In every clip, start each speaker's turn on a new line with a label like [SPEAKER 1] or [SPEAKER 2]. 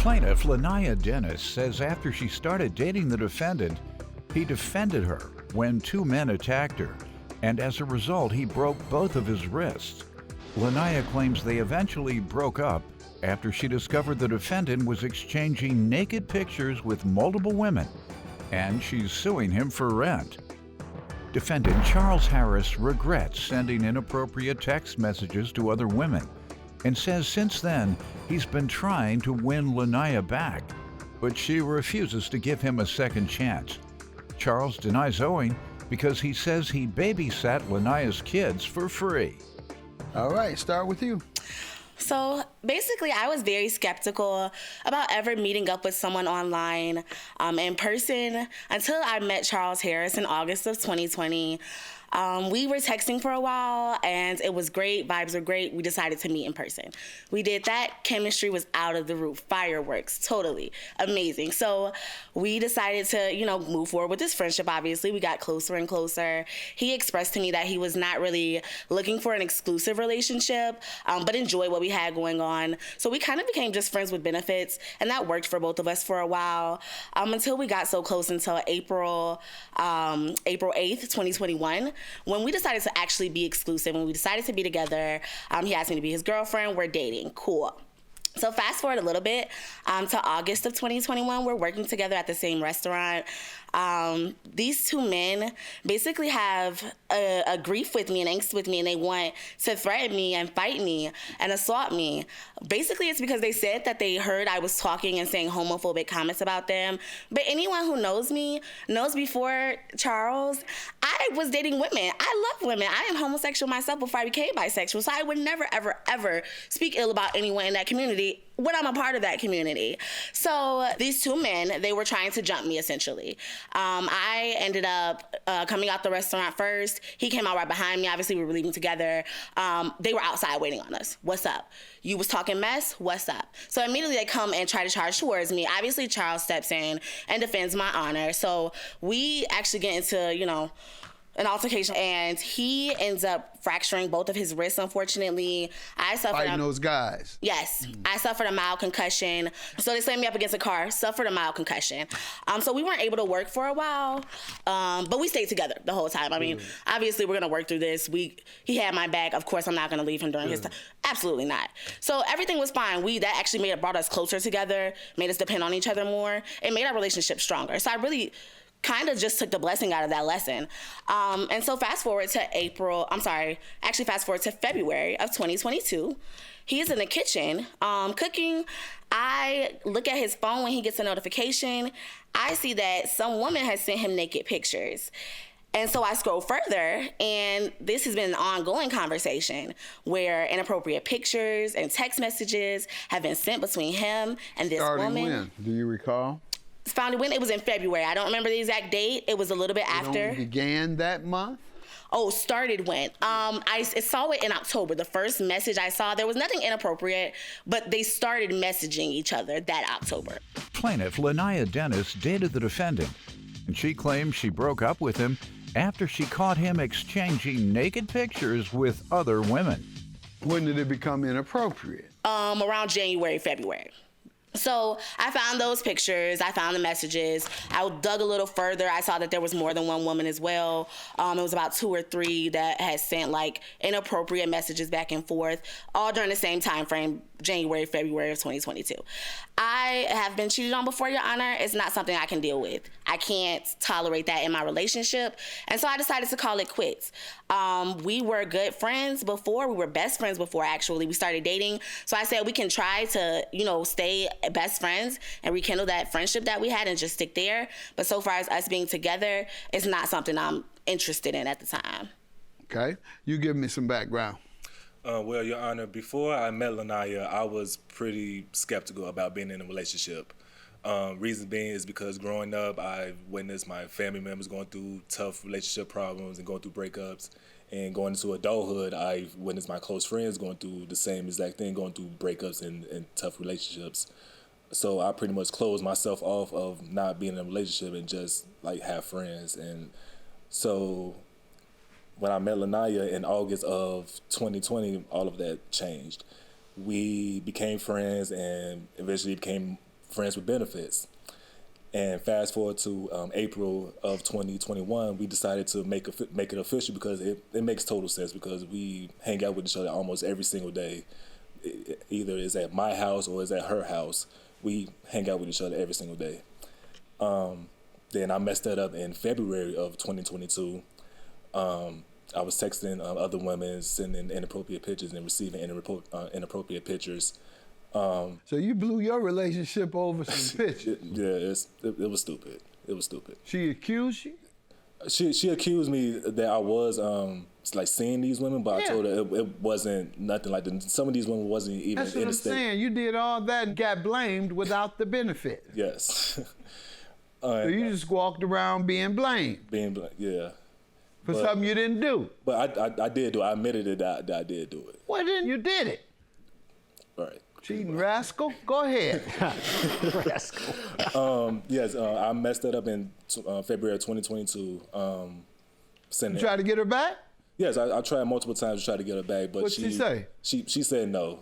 [SPEAKER 1] Plaintiff Lanaya Dennis says after she started dating the defendant, he defended her when two men attacked her, and as a result, he broke both of his wrists. Lanaya claims they eventually broke up after she discovered the defendant was exchanging naked pictures with multiple women, and she's suing him for rent. Defendant Charles Harris regrets sending inappropriate text messages to other women and says since then he's been trying to win Lanaya back, but she refuses to give him a second chance. Charles denies owing because he says he babysat Lanaya's kids for free.
[SPEAKER 2] All right, start with you.
[SPEAKER 3] So basically, I was very skeptical about ever meeting up with someone online in person until I met Charles Harris in August of 2020. We were texting for a while, and it was great. Vibes were great. We decided to meet in person. We did that. Chemistry was out of the roof. Fireworks. Totally amazing. So we decided to, move forward with this friendship, obviously. We got closer and closer. He expressed to me that he was not really looking for an exclusive relationship, but enjoyed what we had going on. So we kind of became just friends with benefits, and that worked for both of us for a while until we got so close until April 8th, 2021. When we decided to actually be exclusive, when we decided to be together, he asked me to be his girlfriend. We're dating. Cool. So fast forward a little bit to August of 2021. We're working together at the same restaurant. These two men basically have a grief with me and angst with me, and they want to threaten me and fight me and assault me. Basically, it's because they said that they heard I was talking and saying homophobic comments about them. But anyone who knows me knows before Charles, I was dating women. I love women. I am homosexual myself before I became bisexual, so I would never, ever, ever speak ill about anyone in that community when I'm a part of that community. So these two men, they were trying to jump me, essentially. I ended up coming out the restaurant first. He came out right behind me. Obviously, we were leaving together. They were outside waiting on us. What's up? You was talking mess? What's up? So immediately they come and try to charge towards me. Obviously, Charles steps in and defends my honor. So we actually get into, an altercation, and he ends up fracturing both of his wrists, unfortunately. I suffered
[SPEAKER 2] Fighting those guys.
[SPEAKER 3] Yes. I suffered a mild concussion. So they slammed me up against a car, suffered a mild concussion. So we weren't able to work for a while, but we stayed together the whole time. I mean, obviously, we're going to work through this. He had my back. Of course, I'm not going to leave him during his time. Absolutely not. So everything was fine. That actually brought us closer together, made us depend on each other more. It made our relationship stronger. So I really kind of just took the blessing out of that lesson. And so fast forward to February of 2022. He is in the kitchen cooking. I look at his phone when he gets a notification. I see that some woman has sent him naked pictures. And so I scroll further, and this has been an ongoing conversation where inappropriate pictures and text messages have been sent between him and this woman.
[SPEAKER 2] Starting when? Do you recall?
[SPEAKER 3] Found it when it was in February. I don't remember the exact date. It was a little bit after.
[SPEAKER 2] It began that month?
[SPEAKER 3] Oh, started when? I saw it in October. The first message I saw, there was nothing inappropriate, but they started messaging each other that October.
[SPEAKER 1] Plaintiff Lanaya Dennis dated the defendant, and she claims she broke up with him after she caught him exchanging naked pictures with other women.
[SPEAKER 2] When did it become inappropriate?
[SPEAKER 3] Around January, February. So I found those pictures. I found the messages. I dug a little further. I saw that there was more than one woman as well. It was about 2 or 3 that had sent inappropriate messages back and forth, all during the same time frame, January, February of 2022. I have been cheated on before, Your Honor. It's not something I can deal with. I can't tolerate that in my relationship. And so I decided to call it quits. We were good friends before. We were best friends before, actually. We started dating. So I said we can try to, stay best friends and rekindle that friendship that we had and just stick there. But so far as us being together, it's not something I'm interested in at the time.
[SPEAKER 2] Okay. You give me some background.
[SPEAKER 4] Well, Your Honor, before I met Lanaya, I was pretty skeptical about being in a relationship. Reason being is because growing up, I witnessed my family members going through tough relationship problems and going through breakups. And going into adulthood, I witnessed my close friends going through the same exact thing, going through breakups and tough relationships. So I pretty much closed myself off of not being in a relationship and just have friends. And so when I met Lanaya in August of 2020, all of that changed. We became friends and eventually became friends with benefits. And fast forward to April of 2021, we decided to make it official because it makes total sense because we hang out with each other almost every single day. Either it's at my house or it's at her house. We hang out with each other every single day. Then I messed that up in February of 2022. I was texting other women, sending inappropriate pictures and receiving inappropriate pictures.
[SPEAKER 2] So you blew your relationship over some pictures.
[SPEAKER 4] It was stupid. It was stupid.
[SPEAKER 2] She accused you?
[SPEAKER 4] She accused me that I was like seeing these women, but I told her it wasn't nothing like that. Some of these women wasn't even
[SPEAKER 2] That's what
[SPEAKER 4] in
[SPEAKER 2] I'm
[SPEAKER 4] the state.
[SPEAKER 2] saying. You did all that and got blamed without the benefit.
[SPEAKER 4] Yes.
[SPEAKER 2] So you just walked around being blamed
[SPEAKER 4] Yeah.
[SPEAKER 2] for something you didn't do.
[SPEAKER 4] But I did do it. I admitted it that I did do it.
[SPEAKER 2] Well, then you did it.
[SPEAKER 4] All right.
[SPEAKER 2] Cheating rascal. Go ahead.
[SPEAKER 5] Rascal.
[SPEAKER 4] Yes, I messed that up in February of 2022.
[SPEAKER 2] You try to get her back?
[SPEAKER 4] Yes, I tried multiple times to try to get her back, but
[SPEAKER 2] What'd she say?
[SPEAKER 4] She said no.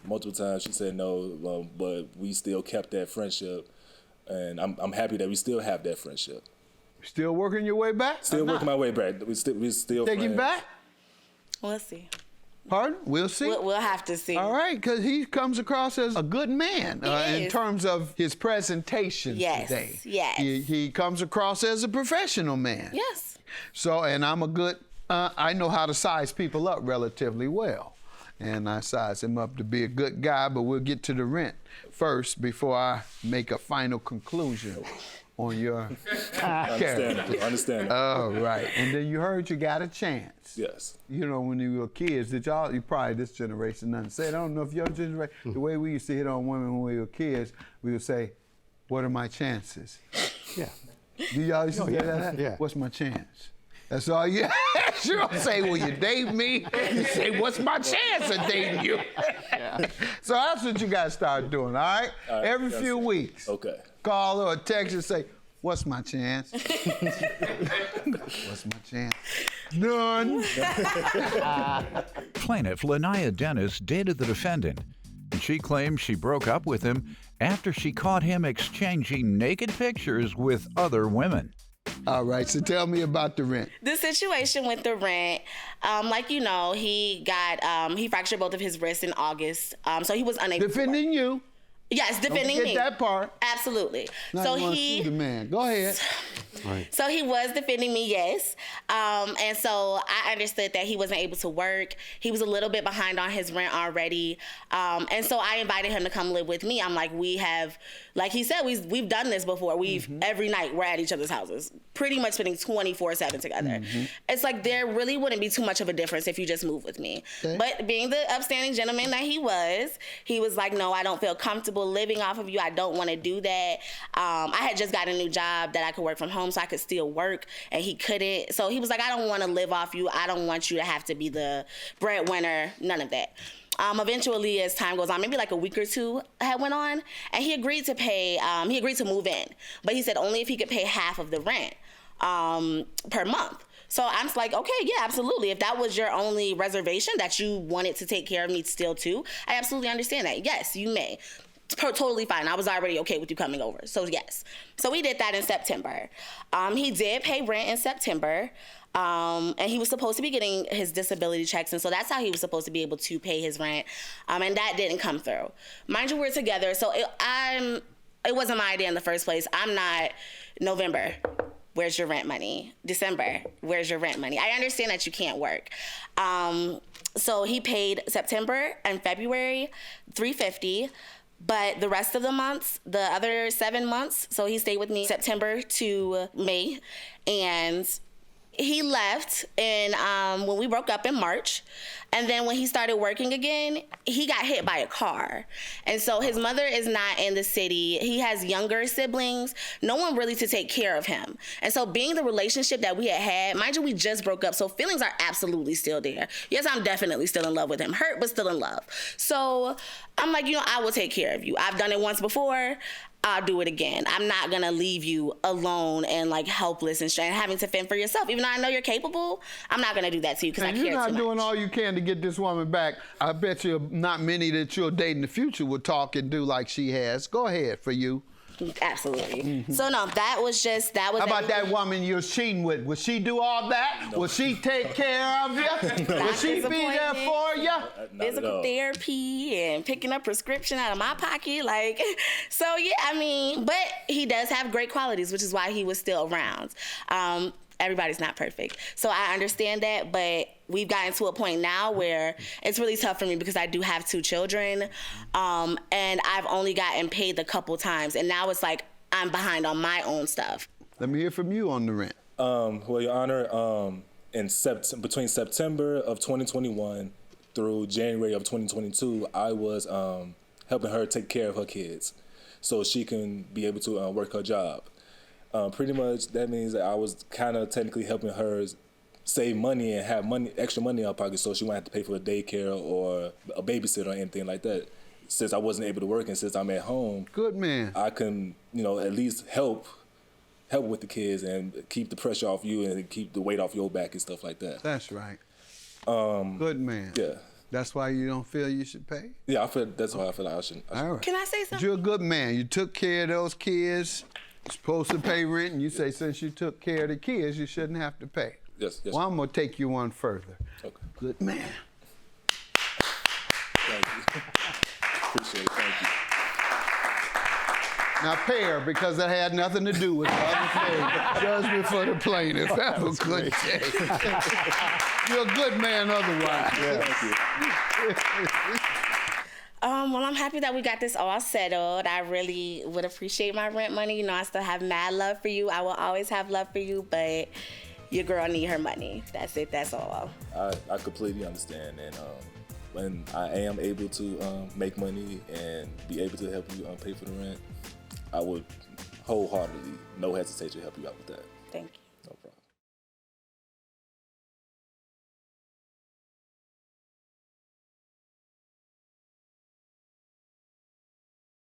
[SPEAKER 4] Multiple times she said no, but we still kept that friendship, and I'm happy that we still have that friendship.
[SPEAKER 2] Still working your way back?
[SPEAKER 4] Still working my way back. We still
[SPEAKER 2] Take him
[SPEAKER 4] friends.
[SPEAKER 2] back?
[SPEAKER 3] We'll see.
[SPEAKER 2] Pardon? We'll see.
[SPEAKER 3] We'll have to see.
[SPEAKER 2] All right, because he comes across as a good man in
[SPEAKER 3] is.
[SPEAKER 2] terms of his presentation today.
[SPEAKER 3] Yes.
[SPEAKER 2] He comes across as a professional man.
[SPEAKER 3] Yes.
[SPEAKER 2] So, and I'm a good, I know how to size people up relatively well. And I size him up to be a good guy, but we'll get to the rent first before I make a final conclusion on your character.
[SPEAKER 4] Understand.
[SPEAKER 2] Oh, right. And then you heard you got a chance.
[SPEAKER 4] Yes.
[SPEAKER 2] You know, when you were kids, you probably this generation doesn't say it. I don't know if your generation, the way we used to hit on women when we were kids, we would say, what are my chances?
[SPEAKER 5] Yeah.
[SPEAKER 2] Do y'all used to say that?
[SPEAKER 5] Yeah.
[SPEAKER 2] What's my chance? That's all you you don't say, will you date me? You say, what's my chance of dating you? So that's what you got to start doing, all right? Every few weeks.
[SPEAKER 4] Okay.
[SPEAKER 2] Call her or text her and say, what's my chance? What's my chance? None.
[SPEAKER 1] Plaintiff Lanaya Dennis dated the defendant, and she claims she broke up with him after she caught him exchanging naked pictures with other women.
[SPEAKER 2] All right, so tell me about the rent.
[SPEAKER 3] The situation with the rent, like you know, he fractured both of his wrists in August, so he was unable to
[SPEAKER 2] Defending you.
[SPEAKER 3] Yes, defending
[SPEAKER 2] Don't
[SPEAKER 3] me.
[SPEAKER 2] forget that part.
[SPEAKER 3] Absolutely.
[SPEAKER 2] Now
[SPEAKER 3] So
[SPEAKER 2] you want to sue the man. Go ahead.
[SPEAKER 5] Right.
[SPEAKER 3] So he was defending me, yes. And so I understood that he wasn't able to work. He was a little bit behind on his rent already. And so I invited him to come live with me. I'm like, we have, like he said, we've done this before. Every night we're at each other's houses, pretty much spending 24/7 together. It's like there really wouldn't be too much of a difference if you just move with me.
[SPEAKER 2] Okay.
[SPEAKER 3] But being the upstanding gentleman that he was like, no, I don't feel comfortable living off of you. I don't want to do that. I had just got a new job that I could work from home, so I could still work, and he couldn't. So he was like, I don't want to live off you. I don't want you to have to be the breadwinner, none of that. Eventually, as time goes on, maybe like a week or two had went on, and he agreed to pay, he agreed to move in, but he said only if he could pay half of the rent per month. So I'm just like, okay, yeah, absolutely. If that was your only reservation, that you wanted to take care of me still too, I absolutely understand that. Yes, you may. Totally fine. I was already okay with you coming over. So yes. So we did that in September. He did pay rent in September. And he was supposed to be getting his disability checks. And so that's how he was supposed to be able to pay his rent. And that didn't come through. Mind you, we're together. So it wasn't my idea in the first place. I'm not November. Where's your rent money? December, where's your rent money? I understand that you can't work. So he paid September and February $350. But the rest of the months, the other 7 months, so he stayed with me September to May, and he left when we broke up in March. And then when he started working again, he got hit by a car. And so his mother is not in the city. He has younger siblings, no one really to take care of him. And so being the relationship that we had, mind you, we just broke up, so feelings are absolutely still there. Yes, I'm definitely still in love with him. Hurt, but still in love. So I'm like, I will take care of you. I've done it once before. I'll do it again. I'm not gonna leave you alone and like helpless and having to fend for yourself. Even though I know you're capable, I'm not gonna do that to you because I care too much.
[SPEAKER 2] You're not doing all you can to get this woman back. I bet you not many that you'll date in the future will talk and do like she has. Go ahead for you.
[SPEAKER 3] Absolutely. So no, that was
[SPEAKER 2] How about
[SPEAKER 3] everything.
[SPEAKER 2] that woman you're cheating with? Will she do all that? Will she take care of you? Will she be there for you?
[SPEAKER 3] Physical therapy and picking up prescription out of my pocket, like, so yeah, I mean, but he does have great qualities, which is why he was still around. Everybody's not perfect, so I understand that, but we've gotten to a point now where it's really tough for me because I do have 2 children, and I've only gotten paid a couple times, and now it's like I'm behind on my own stuff.
[SPEAKER 2] Let me hear from you on the rent.
[SPEAKER 4] Well, Your Honor, between September of 2021 through January of 2022, I was helping her take care of her kids so she can be able to work her job. Pretty much that means that I was kind of technically helping her save money and have extra money in her pocket so she wouldn't have to pay for a daycare or a babysitter or anything like that. Since I wasn't able to work and since I'm at home,
[SPEAKER 2] Good man.
[SPEAKER 4] I can, at least help with the kids and keep the pressure off you and keep the weight off your back and stuff like that.
[SPEAKER 2] That's right. Good man.
[SPEAKER 4] Yeah.
[SPEAKER 2] That's why you don't feel you should pay?
[SPEAKER 4] Yeah, that's why I feel like I should.
[SPEAKER 2] All right.
[SPEAKER 3] Can I say something?
[SPEAKER 2] You're a good man. You took care of those kids. You're supposed to pay rent, and you say since you took care of the kids, you shouldn't have to pay.
[SPEAKER 4] Yes.
[SPEAKER 2] Well, I'm going to take you one further.
[SPEAKER 4] Okay.
[SPEAKER 2] Good man.
[SPEAKER 4] Thank you. Appreciate it. Thank you.
[SPEAKER 2] Now pay her because that had nothing to do with the other thing. Judgment for the plaintiff. Have a good day. You're a good man otherwise.
[SPEAKER 4] Thank you.
[SPEAKER 3] Well, I'm happy that we got this all settled. I really would appreciate my rent money. I still have mad love for you. I will always have love for you, but your girl need her money. That's it. That's all.
[SPEAKER 4] I completely understand, and when I am able to make money and be able to help you pay for the rent, I would wholeheartedly, no hesitation, help you out with that.
[SPEAKER 3] Thank you.